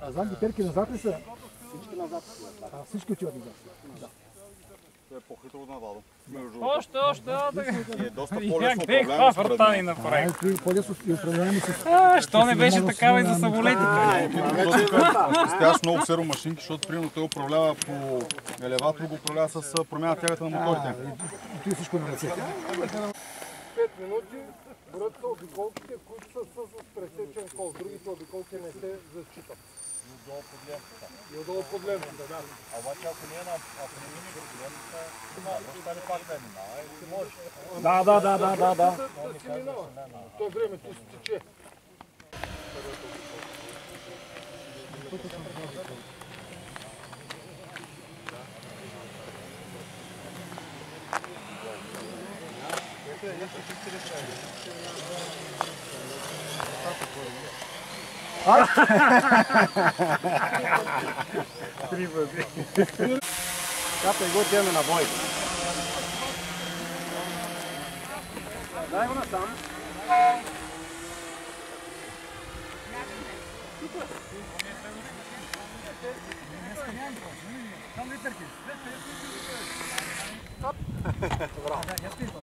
Знам ги перки назад ли са? Всички назад. Всички отиват назад. Това е по-хитро от навада. Още. Е доста по-лесно управляемо според мен. По-лесно и управляемо с... Що не беше такава и за самолетите? Стояш много серомашинки, защото примерно той управлява по елеватор, го управлява с промяна тягата на моторите. И ти всичко на ръцете. 5 минути броят са обиколките, които са с пресечен кол. Другите обиколки не се зачитат. И отдолу под лентата, да. А обаче ако не мине като лентата, може стане пак да минава и ти можеш. Да. Да си минава. В това време ти си тече. Капай го, отиваме на бой. Дай го насам.